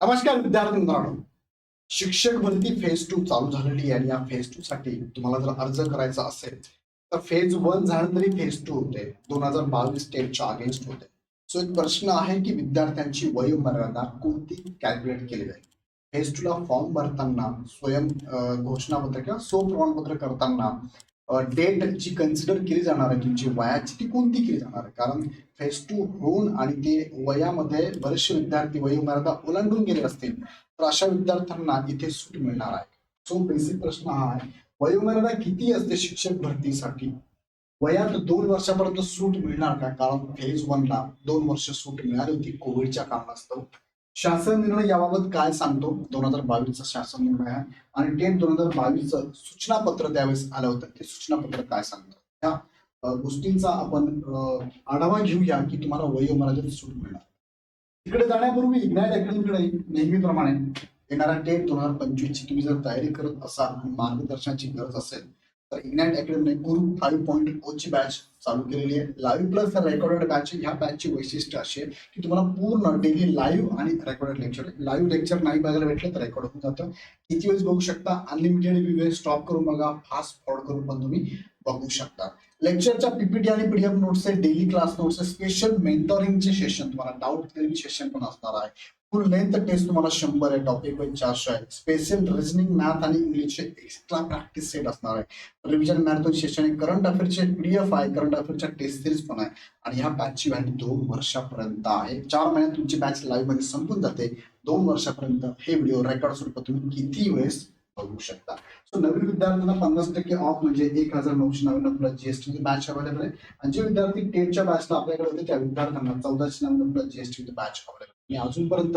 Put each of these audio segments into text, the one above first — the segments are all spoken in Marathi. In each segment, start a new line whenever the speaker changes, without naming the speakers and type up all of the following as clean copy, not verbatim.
नमस्कार विद्यार्थी मित्रांनो. शिक्षक भरती फेज 2 चालू झालेली आहे आणि या फेज 2 साठी तुम्हाला जर अर्ज करायचा असेल तर फेज 1 झालं तरी फेज 2 होते. 2022 स्टेटच्या अगेन्स्ट होते. सो एक प्रश्न आहे की विद्यार्थ्यांची वयोमर्यादा कोणती कॅल्क्युलेट केली जाईल. फेज 2 ला फॉर्म भरताना स्वयं घोषणापत्र किंवा स्वप्रमाणपत्र करताना डेट जी कन्सिडर केली जाणार आहे तुमची वयाची ती कोणती केली जाणार आहे. कारण फेज 2 होऊन आणि ते वयामध्ये बरेचसे विद्यार्थी वयोमर्यादा ओलांडून गेले असतील तर अशा विद्यार्थ्यांना इथे सूट मिळणार आहे. सो बेसिक प्रश्न हा आहे, वयोमर्यादा किती असते शिक्षक भरतीसाठी. वयात 2 वर्षापर्यंत सूट मिळणार का. कारण फेज 1 ला 2 वर्ष सूट मिळाली होती कोविडच्या कारणास्तव. शासन निर्णय याबाबत काय सांगतो. 2022 चा शासन निर्णय आहे आणि टेट 2022 सूचना पत्र त्यावेळेस आलं होतं. ते सूचना पत्र काय सांगतं त्या गोष्टींचा आपण आढावा घेऊया की तुम्हाला वयोमर्यादेत सूट मिळणार. तिकडे जाण्यापूर्वी इग्नाइट अकॅडमीकडे नेहमीप्रमाणे येणाऱ्या टेट 2025 ची तुम्ही जर तयारी करत असाल आणि मार्गदर्शनाची गरज असेल तर इग्नाइट अकॅडमीने गुरु 5.0 ची बॅच चालू केलेली आहे. Live plus recorded batch. ह्या बॅचची वैशिष्ट्य अशी आहे की तुम्हाला पूर्ण डेली लाईव्ह आणि रेकॉर्डेड लेक्चर. लाईव्ह लेक्चर नाही बघायला भेटलं तर रेकॉर्ड होऊन जातं. किती वेळेस बघू शकता. अनलिमिटेड वेळ स्टॉप करून बघा, फास्ट फॉरवर्ड करून पण तुम्ही बघू शकता. लेक्चरच्या पीपीटी आणि पीडीएफ नोट्स आहे, डेली क्लास नोट्स आहे, स्पेशल मेंटॉरिंगचे सेशन, तुम्हाला डाऊट क्लिअरिंग सेशन पण असणार आहे. फुल लेंथ टेस्ट तुम्हाला 100 आहे, टॉपिक वाईज 400 आहे. स्पेशल रिजनिंग, मॅथ आणि इंग्लिशचे एक्स्ट्रा प्रॅक्टिस सेट असणार आहे. रिव्हिजन मॅरेथॉन सेशन आहे. करंट अफेअरचे पीडीएफ आहे, करंट अफेअरच्या टेस्ट सिरीज पण आहे आणि ह्या बॅचची व्हॅल्यू 2 वर्षापर्यंत आहे. 4 महिन्यात तुमची बॅच लाईव्ह मध्ये संपून जाते. 2 वर्षापर्यंत हे व्हिडिओ रेकॉर्ड स्वरूपात तुम्ही किती वेळेस बघू शकता. सो नवीन विद्यार्थ्यांना 50% ऑफ म्हणजे 1999 प्लस जीएसटी बॅच अवेलेबल आहे. आणि जे विद्यार्थी टेटच्या बॅचला आपल्याकडे होते त्या विद्यार्थ्यांना 1499 प्लस जीएसटी बॅच अवेलेबल. आणि अजूनपर्यंत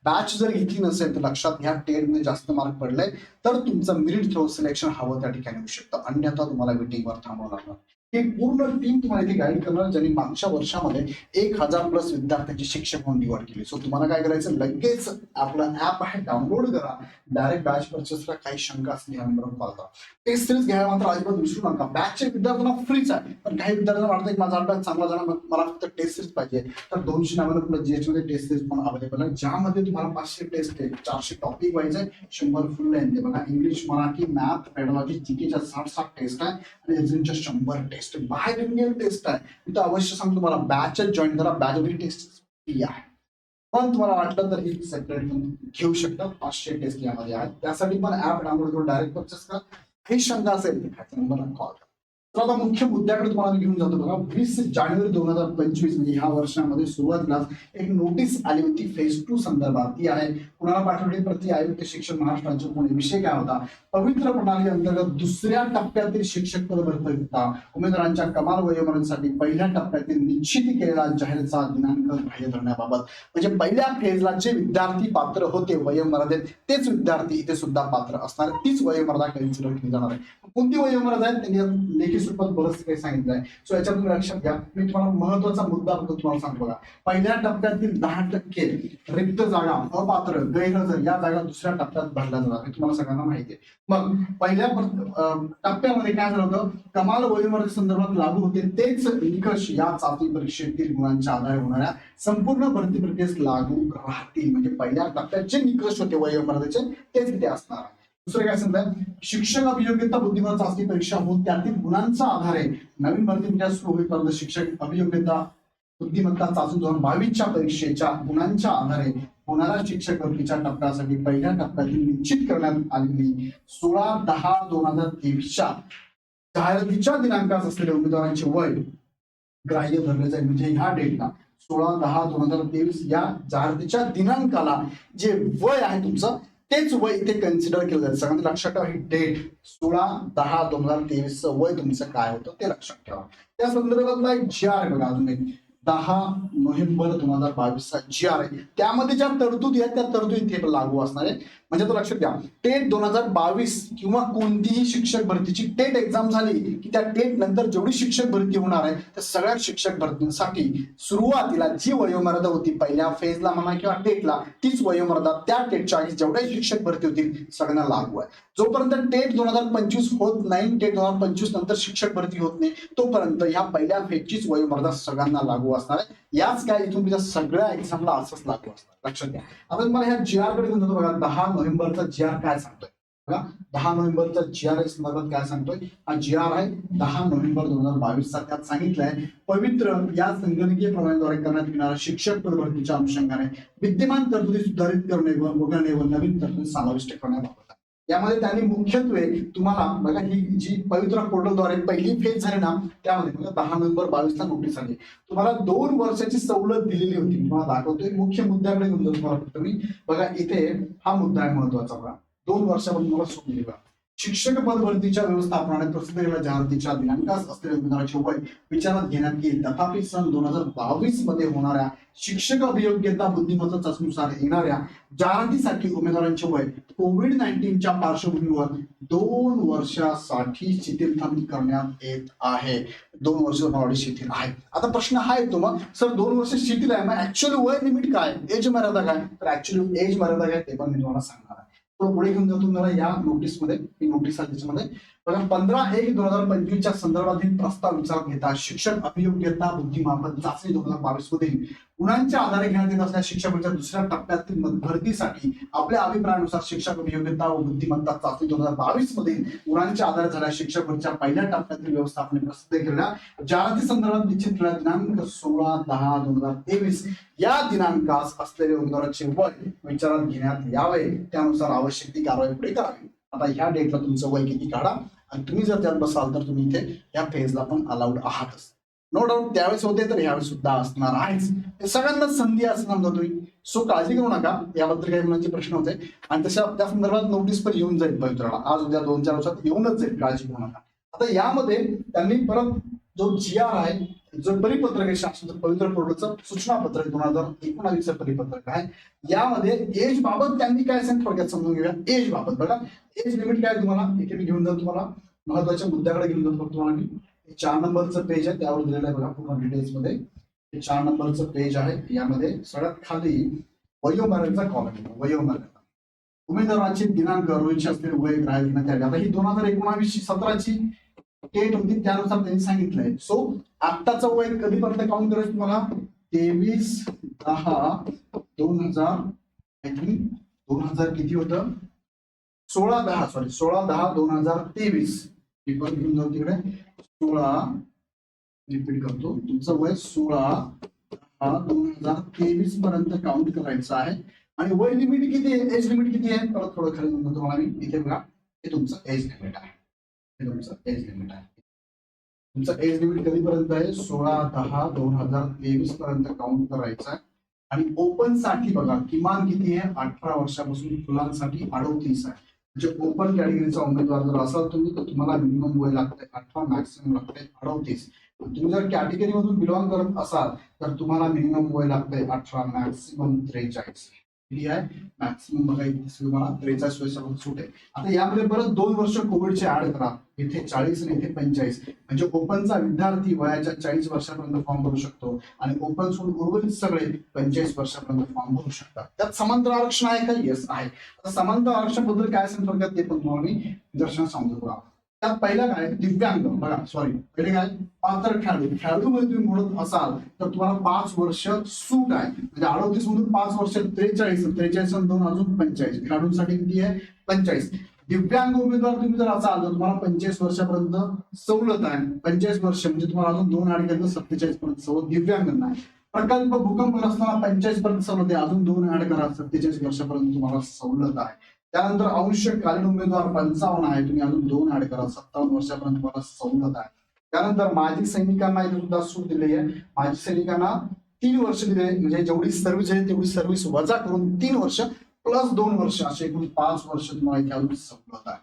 बॅच जर घेतली नसेल तर लक्षात घ्या, टेट मध्ये जास्त मार्क पडले तर तुमचं मेरिट थ्रो सिलेक्शन हवं त्या ठिकाणी होऊ शकतं. अन्यथा तुम्हाला वेटिंगवर थांबावं लागणार. ही पूर्ण टीम तुम्हाला इथे गाईड करणार ज्यांनी मागच्या वर्षामध्ये 1000 प्लस विद्यार्थ्यांची शिक्षक म्हणून निवड केली. सो तुम्हाला काय करायचं, लगेच आपलं ऍप आहे डाउनलोड करा. डायरेक्ट बॅच परचेसला काही शंका असली नंबर कॉल करा. टेस्ट सिरीज घ्यायला मात्र अजिबात विसरू नका. बॅचचे विद्यार्थ्यांना फ्रीच आहे, पण काही विद्यार्थ्यांना वाटतं की माझा अभ्यास चांगला झाला, मला फक्त टेस्ट सिरीज पाहिजे तर 299 प्लस जीएसटी मध्ये टेस्ट सिरीज पण अवेलेबल आहे, ज्यामध्ये तुम्हाला 500 टेस्ट आहे, 400 टॉपिक वाईज आहे, 100 फुल लेंथ आहे. बघा, इंग्लिश, मराठी, मॅथ, पेडॉलॉजी, जीकेच्या 60 टेस्ट आहे आणि रिजनिंगच्या 100 टेस्ट. बाहेर इंडियन टेस्ट आहे. मी तर अवश्य सांगतो तुम्हाला बॅच जॉईन करा. बॅच टेस्ट फ्री आहे, पण तुम्हाला वाटलं तर ही सेपरेट घेऊ शकता. 500 टेस्ट यामध्ये आहेत, त्यासाठी पण ऍप डाउनलोड करून डायरेक्ट परचेस करा. काही शंका असेल तर नंबरला कॉल करा. तर आता मुख्य मुद्द्याकडे तुम्हाला घेऊन जातो. बघा, 20 जानेवारी 2025 म्हणजे ह्या वर्षामध्ये सुरुवातीला एक नोटीस आली होती फेज 2 संदर्भात. ती आहे कुणाला पाठवली, प्रति आयुक्त शिक्षण महाराष्ट्र राज्य पुणे. विषय काय होता, पवित्र प्रणाली अंतर्गत दुसऱ्या टप्प्यातील शिक्षक पद भरता उमेदवारांच्या कमाल वयोमर्यादेसाठी पहिल्या टप्प्यातील निश्चित केलेला जाहीरचा दिनांक बाह्य धरण्याबाबत. म्हणजे पहिल्या फेजला जे विद्यार्थी पात्र होते वयोमर्यादेत तेच विद्यार्थी इथे सुद्धा पात्र असणार. तीच वयोमर्यादा कन्सिडर केली जाणार आहे. कोणती वयोमर्यादा आहे त्यांनी लेखी स्वरूपात बरंच काही सांगितलंय. सो याच्यात तुम्ही लक्षात घ्या. मी तुम्हाला महत्वाचा मुद्दा तुम्हाला सांगतो. बघा, पहिल्या टप्प्यातील 10% रिक्त जागा, अपात्र, गैरहजर या जागा दुसऱ्या टप्प्यात भरल्या जाणार हे तुम्हाला सगळ्यांना माहिती आहे. मग पहिल्या टप्प्यामध्ये काय झालं होतं, कमाल वयोमर्यादे संदर्भात लागू होते तेच निकष या चाचणी परीक्षेतील गुणांच्या आधारे होणाऱ्या संपूर्ण भरती प्रक्रियेस लागू राहतील. म्हणजे पहिल्या टप्प्यात जे निकष होते वयोमर्यादेचे तेच इथे असणार. दुसरं काय सांगतात, शिक्षक अभियोग्यता बुद्धिमत्ता चाचणी परीक्षा होऊन त्यातील गुणांच्या आधारे नवीन भरती प्रक्रिया सुरू होईपर्यंत शिक्षक अभियोग्यता बुद्धिमत्ता चाचणी 2022 परीक्षेच्या गुणांच्या आधारे होणाऱ्या शिक्षक भरतीच्या टप्प्यासाठी पहिल्या टप्प्यातील निश्चित करण्यात आलेली 16/10/2023 जाहिरातीच्या दिनांकास असलेल्या उमेदवारांचे वय ग्राह्य धरले जाईल. म्हणजे ह्या डेटला 16/10/2023 या जाहिरातीच्या दिनांकाला जे वय आहे तुमचं तेच वय इथे कन्सिडर केलं जाईल. सगळ्यांनी लक्षात ठेवा, ही डेट 16/10/2023 वय तुमचं काय होतं ते लक्षात ठेवा. त्या संदर्भातला एक जी आर आहे बघा, अजून एक 10 नोव्हेंबर 2022 जी आर आहे. त्यामध्ये ज्या तरतुदी आहेत त्या तरतुदी इथे लागू असणार आहे. म्हणजे तो लक्षात घ्या, टेट 2022 किंवा कोणतीही शिक्षक भरतीची टेट एक्झाम झाली की त्या टेट नंतर जेवढी शिक्षक भरती होणार आहे त्या सगळ्या शिक्षक भरतीसाठी सुरुवातीला जी वयोमर्यादा होती पहिल्या फेजला म्हणा किंवा टेटला तीच वयोमर्यादा त्या टेटच्या आधी जेवढ्या शिक्षक भरती होतील सगळ्यांना लागू आहे. जोपर्यंत टेट 2025 होत नाही, टेट 2025 नंतर शिक्षक भरती होत नाही, तोपर्यंत ह्या पहिल्या फेजचीच वयोमर्यादा सगळ्यांना लागू लागू असणार आहे. याच काय इथून तुझ्या सगळ्या एक्झामला असंच लागू असणार, लक्षात घ्या. आता तुम्हाला ह्या GR कडे घेऊन जातो बघा. 10 नोव्हेंबरचा GR काय सांगतोय बघा. 10 नोव्हेंबरचा GR संदर्भात काय सांगतोय, हा GR आहे 10 नोव्हेंबर 2022 चा. त्यात सांगितलंय पवित्र या संगणकीय प्रणालीद्वारे करण्यात येणाऱ्या शिक्षक पद भरतीच्या अनुषंगाने विद्यमान तरतुदी सुधारित करणे व नवीन तरतुदी समाविष्ट करण्याबाबत. यामध्ये त्यांनी मुख्यत्वे तुम्हाला बघा ही जी पवित्र पोर्टलद्वारे पहिली फेज झाली ना, त्यामध्ये बघा 10 नोव्हेंबर 22 ला नोटीस आली. तुम्हाला 2 वर्षाची सवलत दिलेली होती. तुम्हाला दाखवतोय मुख्य मुद्द्याकडे घेऊन जातो तुम्हाला फक्त मी. बघा इथे हा मुद्दा आहे महत्वाचा बघा. 2 वर्षापासून तुम्हाला सूट दिली बघा. शिक्षक पद भरतीच्या व्यवस्थापनाने प्रसिद्ध केलेल्या जाहिरातीच्या दिनांकास असलेल्या उमेदवाराचे वय विचारात घेण्यात येईल. तथापि सन 2022 मध्ये होणाऱ्या शिक्षक अभियोग्यता बुद्धिमत्ता चाचणीनुसार येणाऱ्या जाहिरातीसाठी उमेदवारांचे वय कोविड-19च्या पार्श्वभूमीवर 2 वर्षासाठी शिथिल करण्यात येत आहे. 2 वर्ष ऑलरेडी शिथिल आहे. आता प्रश्न हा येतो मग सर 2 वर्ष शिथिल आहे, मग ऍक्च्युअली वय लिमिट काय, एज मर्यादा काय? तर ऍक्च्युअली एज मर्यादा काय ते पण मी तुम्हाला सांगणार आहे. तो पुढे घेऊन जातो तुम्हाला या नोटीसमध्ये. ही नोटीस आहे त्याच्यामध्ये बघा 15/1/2025 च्या संदर्भातील प्रस्ताव विचारात घेता शिक्षक अभियोग्यता बुद्धिमत्ता चाचणी 2022 मध्ये गुणांच्या आधारे घेण्यात येत असलेल्या शिक्षकांच्या दुसऱ्या टप्प्यातील भरतीसाठी आपल्या अभिप्रायानुसार शिक्षक अभियोग्यता व बुद्धिमत्ता चाचणी 2022 मध्ये गुणांच्या आधारे झालेल्या शिक्षकांच्या पहिल्या टप्प्यातील व्यवस्थापनाने प्रसिद्ध केलेल्या जाहिराती संदर्भात निश्चित केलेला दिनांक 16/10/2023 या दिनांकास असलेले उमेदवाराचे वय विचारात घेण्यात यावे. त्यानुसार आवश्यक ती कारवाई पुढे करावी. आता ह्या डेटला तुमचं वय किती काढा आणि तुम्ही जर त्यात बसाल तर तुम्ही इथे या फेजला पण अलाउड आहातच. नो डाऊट त्यावेळेस होते तर यावेळेस सुद्धा असणार आहेच. हे सगळ्यांना संधी असं समजा तुम्ही. सो काळजी करू नका, याबद्दल काही मुलांचे प्रश्न होते आणि तशा त्या संदर्भात नोटीस पण येऊन जाईल पवित्राला. आज उद्या 2-4 दिवसात येऊनच जाईल, काळजी करू नका. आता यामध्ये त्यांनी परत जो GR आहे, जो परिपत्रक आहे शासन पवित्र पोर्टलचं सूचना पत्रक 2019 परिपत्रक आहे, यामध्ये एज बाबत त्यांनी काय सांगितलं थोडक्यात समजून घेऊया. एज बाबत बघा, एज लिमिट काय तुम्हाला इथे मी घेऊन जातो. तुम्हाला महत्वाच्या मुद्द्याकडे घेऊन जातो तुम्हाला मी. 4 नंबरचं पेज आहे, त्यावर दिलेलं आहे बघा पूर्ण डिटेल्स मध्ये. 4 नंबरचं पेज आहे. यामध्ये सगळ्यात खाली वयोमर्यादेचा कॉलम आहे. वयोमर्यादा उमेदवाराची दिनांक रोजची असलेले वय ग्राह्य घेण्यात यावे. आता ही 2019-17ची डेट होती, त्यानुसार त्यांनी सांगितलंय. सो आत्ताचं वय कधीपर्यंत काउंट करायचं तुम्हाला 23/10/2000 किती होतं 16/10/2023 पेपर घेऊन जाऊ तिकडे. 16 रिपीट करतो, तुमचं वय 16/10/2023 पर्यंत काउंट करायचं आहे. आणि वय लिमिट किती आहे, एज लिमिट किती आहे, परत थोडं खाली म्हणतो तुम्हाला मी. इथे बघा हे तुमचं एज लिमिट आहे. हे तुमचं एज लिमिट आहे. तुमचं एज लिमिट कधीपर्यंत आहे 16/10/2023 पर्यंत काउंट करायचं आहे. आणि ओपन साठी बघा किमान किती आहे 18 वर्षापासून, मुलांसाठी 38 आहे. म्हणजे ओपन कॅटेगरीचा उमेदवार जर असाल तुम्ही तर तुम्हाला मिनिमम वय लागतंय 18, मॅक्सिमम लागतंय 38. तुम्ही जर कॅटेगरी मधून बिलॉंग करत असाल तर तुम्हाला मिनिमम वय लागतंय 18, मॅक्सिमम 43. किती आहे मॅक्सिमम बघा इथे तुम्हाला 43 वर्षापर्यंत सूट आहे. आता यामध्ये परत 2 वर्ष कोविडचे ऍड करा. इथे 40 आणि इथे 45. म्हणजे ओपनचा विद्यार्थी वयाच्या 40 वर्षापर्यंत फॉर्म भरू शकतो आणि ओपन सोडून उर्वरित सगळे 45 वर्षापर्यंत फॉर्म भरू शकतात. त्यात समांतर आरक्षण आहे का? येस आहे. आता समांतर आरक्षणाबद्दल काय सांगतो ते पण तुम्हाला मी निदर्शनात सांगतो बघा. त्यात पहिला काय दिव्यांग बघा, सॉरी पहिले काय पात्र खेळाडू मध्ये तुम्ही म्हणत असाल तर तुम्हाला 5 वर्ष सूट आहे. म्हणजे 38 मधून 5 वर्ष 43 आणि 2 अजून 45. खेळाडूंसाठी किती आहे 45. दिव्यांग उमेदवार तुम्ही जर असाल तर तुम्हाला 45 वर्षापर्यंत सवलत आहे. 45 वर्ष म्हणजे तुम्हाला अजून 2 ऍड केलं 47 पर्यंत सवलत दिव्यांगांना आहे. प्रकल्प भूकंप असताना 45 पर्यंत सवलत आहे, अजून 2 ऍड करा 47 वर्षापर्यंत तुम्हाला सवलत आहे. त्यानंतर अंशकालीन उमेदवार 55 आहे, तुम्ही अजून 2 ऍड करा 57 वर्षापर्यंत तुम्हाला सवलत आहे. त्यानंतर माजी सैनिकांना इथे सुद्धा सूट दिली आहे. माजी सैनिकांना 3 वर्ष दिले, म्हणजे जेवढी सर्व्हिस आहे तेवढी सर्व्हिस वजा करून 3 वर्ष प्लस 2 वर्ष असे एकूण 5 वर्ष तुम्हाला इथे अजून सवलत आहे.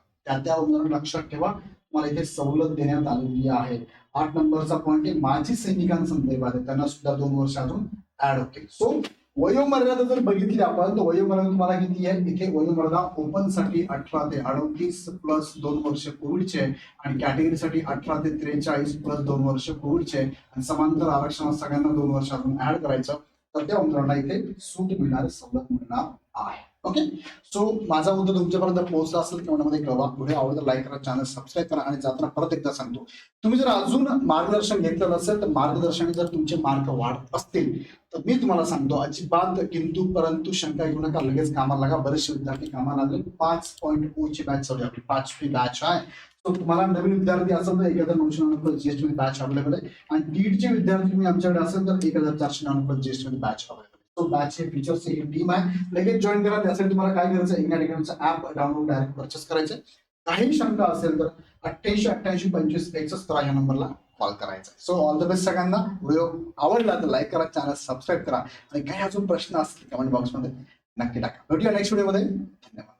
त्या उमेदवारांना लक्षात ठेवा तुम्हाला इथे सवलत देण्यात आलेली आहे. 8 नंबरचा पॉईंट आहे माजी सैनिकांसंदर्भात आहे, त्यांना सुद्धा 2 वर्ष अजून ऍड होते. सो वयोमर्यादा जर बघितली आपण तर वयोमर्यादा तुम्हाला किती आहे, इथे वयोमर्यादा ओपन साठी 18 ते 38 प्लस 2 वर्ष कोविडचे आणि कॅटेगरीसाठी 18 ते 43 प्लस 2 वर्ष कोविडचे आणि समांतर आरक्षणात सगळ्यांना 2 वर्ष अजून ऍड करायचं तर त्या उमेदवारांना इथे सूट मिळणार, सवलत मिळणार आहे. ओके. सो माझा मुद्दा तुमच्यापर्यंत पोहोचला असेल कमेंटमध्ये कळवा. व्हिडिओ आवडला लाईक करा, चॅनल सबस्क्राईब करा आणि जाताना परत एकदा सांगतो, तुम्ही जर अजून मार्गदर्शन घेतलं नसेल तर मार्गदर्शनाने जर तुमचे मार्क वाढत असतील तर मी तुम्हाला सांगतो अजिबात किंतु परंतु शंका घेऊ नका, लगेच कामाला लागा. बरेचसे विद्यार्थी कामाला लागले. 5.0 ची बॅच चालू आहे, आपली 5वी बॅच आहे. तो तुम्हाला नवीन विद्यार्थी असेल तर 1,999 जीएसटी बॅच अवेलेबल आहे आणि नीटचे विद्यार्थी तुम्ही आमच्याकडे असेल तर 1,499 जीएसटी बॅच अवेलेबल आहे. तो बॅचचे फीचर्स ही टीम आहे, लगेच जॉईन करा. त्यासाठी तुम्हाला काय करायचं, इंडिया अकॅडमीचं ऍप डाउनलोड डायरेक्ट परचेस करायचं. काही शंका असेल तर 88 88 25 करा, या नंबरला कॉल करायचा. सो ऑल द बेस्ट सगळ्यांना. व्हिडिओ आवडला तर लाईक करा, चॅनल सबस्क्राईब करा आणि काही अजून प्रश्न असतील कमेंट बॉक्समध्ये नक्की टाका. भेटूया नेक्स्ट व्हिडिओमध्ये. धन्यवाद.